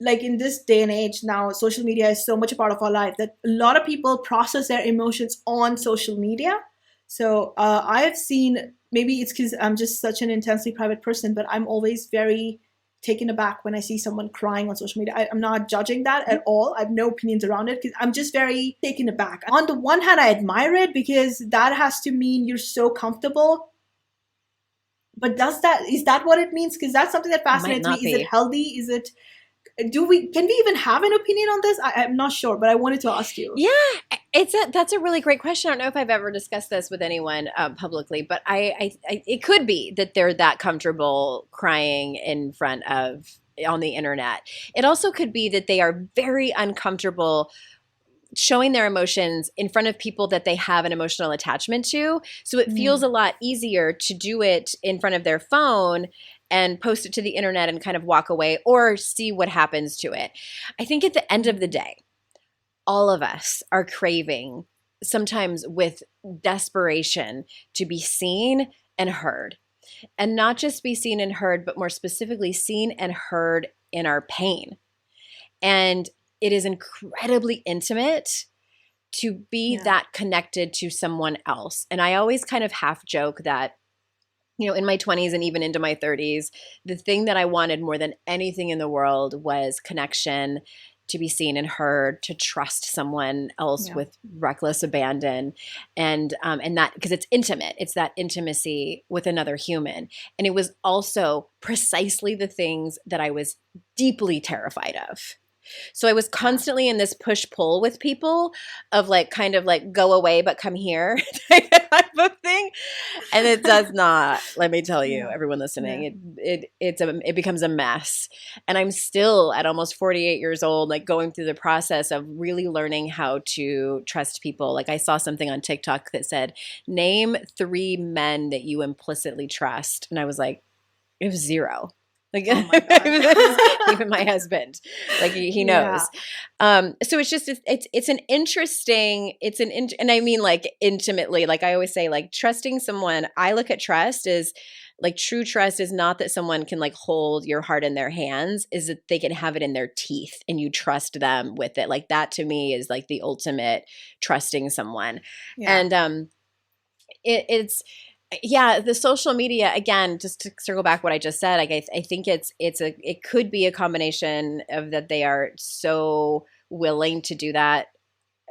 like in this day and age now, social media is so much a part of our life that a lot of people process their emotions on social media. So I have seen, maybe it's because I'm just such an intensely private person, but I'm always very taken aback when I see someone crying on social media. I'm not judging that at all. I have no opinions around it because I'm just very taken aback. On the one hand, I admire it because that has to mean you're so comfortable. But is that what it means? Because that's something that Might fascinates me. not Is it be. healthy? Is it, can we even have an opinion on this? I'm not sure, but I wanted to ask you. Yeah, that's a really great question. I don't know if I've ever discussed this with anyone publicly, but it could be that they're that comfortable crying in front of on the internet. It also could be that they are very uncomfortable showing their emotions in front of people that they have an emotional attachment to. So it feels Mm, a lot easier to do it in front of their phone and post it to the internet and kind of walk away or see what happens to it. I think at the end of the mm, day, all of us are craving, sometimes with desperation, to be seen and heard. And not just be seen and heard, but more specifically, seen and heard in our pain. And it is incredibly intimate to be yeah. that connected to someone else. And I always kind of half joke that, in my 20s and even into my 30s, the thing that I wanted more than anything in the world was connection, to be seen and heard, to trust someone else Yeah. with reckless abandon, and that because it's intimate, it's that intimacy with another human. And it was also precisely the things that I was deeply terrified of. So I was Yeah. constantly in this push pull with people of like kind of like go away but come here type of thing. And it does not, let me tell you, Yeah. everyone Yeah. listening, it becomes a mess. And I'm still at almost 48 years old, like going through the process of really learning how to trust people. Like I saw something on TikTok that said, name 3 men that you implicitly trust. And I was like, it was zero. Like Oh my God. even my husband, like he Yeah. knows. So it's just it's an interesting and I mean like intimately. Like I always say, like trusting someone. I look at trust as like true trust is not that someone can like hold your heart in their hands, is that they can have it in their teeth and you trust them with it. Like that to me is like the ultimate trusting someone. Yeah. And it's yeah, the social media again, just to circle back what I just said, like I think it could be a combination of that they are so willing to do that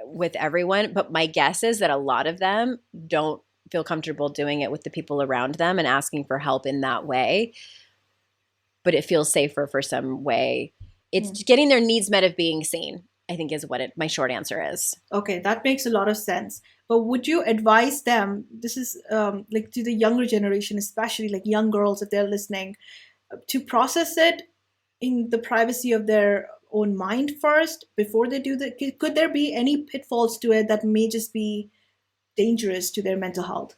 with everyone, but my guess is that a lot of them don't feel comfortable doing it with the people around them and asking for help in that way, but it feels safer for some way. It's Mm. getting their needs met of being seen, I think is what my short answer is. Okay, that makes a lot of sense. But would you advise them? This is like to the younger generation, especially like young girls, if they're listening, to process it in the privacy of their own mind first before they do that. Could there be any pitfalls to it that may just be dangerous to their mental health?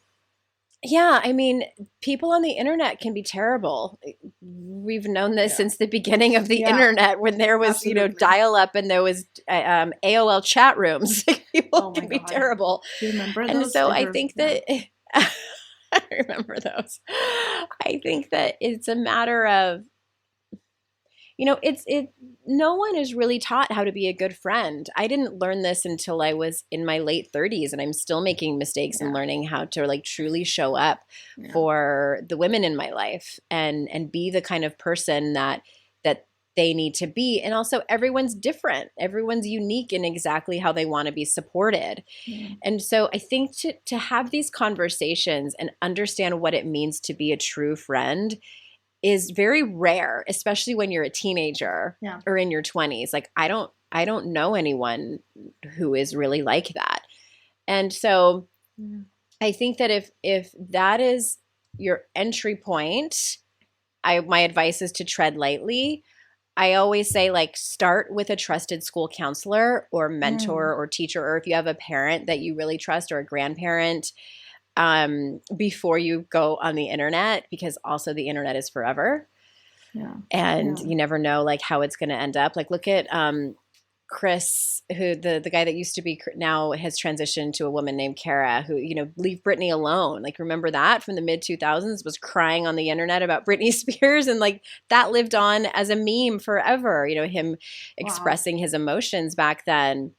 Yeah, I mean, people on the internet can be terrible. We've known this Yeah. since the beginning of the Yeah. internet when there was, Absolutely. dial up and there was AOL chat rooms. People Oh my can be God. terrible. Do you remember And those? so They I were, think yeah. that I remember those. I think that it's a matter of it's no one is really taught how to be a good friend. I didn't learn this until I was in my late 30s and I'm still making mistakes and Yeah. learning how to like truly show up Yeah. for the women in my life and be the kind of person that they need to be. And also everyone's different. Everyone's unique in exactly how they want to be supported. Yeah. And so I think to have these conversations and understand what it means to be a true friend is very rare, especially when you're a teenager Yeah. or in your 20s. Like I don't know anyone who is really like that. And so Yeah. I think that if that is your entry point, my advice is to tread lightly. I always say like start with a trusted school counselor or Mm. mentor or teacher, or if you have a parent that you really trust or a grandparent, before you go on the internet, because also the internet is forever Yeah. and Yeah. you never know like how it's going to end up. Like look at Chris, who the guy that used to be now has transitioned to a woman named Kara, who, leave Britney alone. Like, remember that from the mid 2000s, was crying on the internet about Britney Spears, and like that lived on as a meme forever. Him Wow. expressing his emotions back then.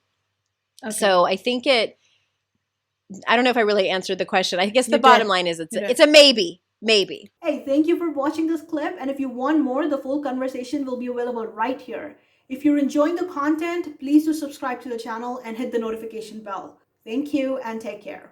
Okay. So I think I don't know if I really answered the question. I guess the You bottom did. line is You did. it's a maybe. Maybe. Hey, thank you for watching this clip. And if you want more, the full conversation will be available right here. If you're enjoying the content, please do subscribe to the channel and hit the notification bell. Thank you and take care.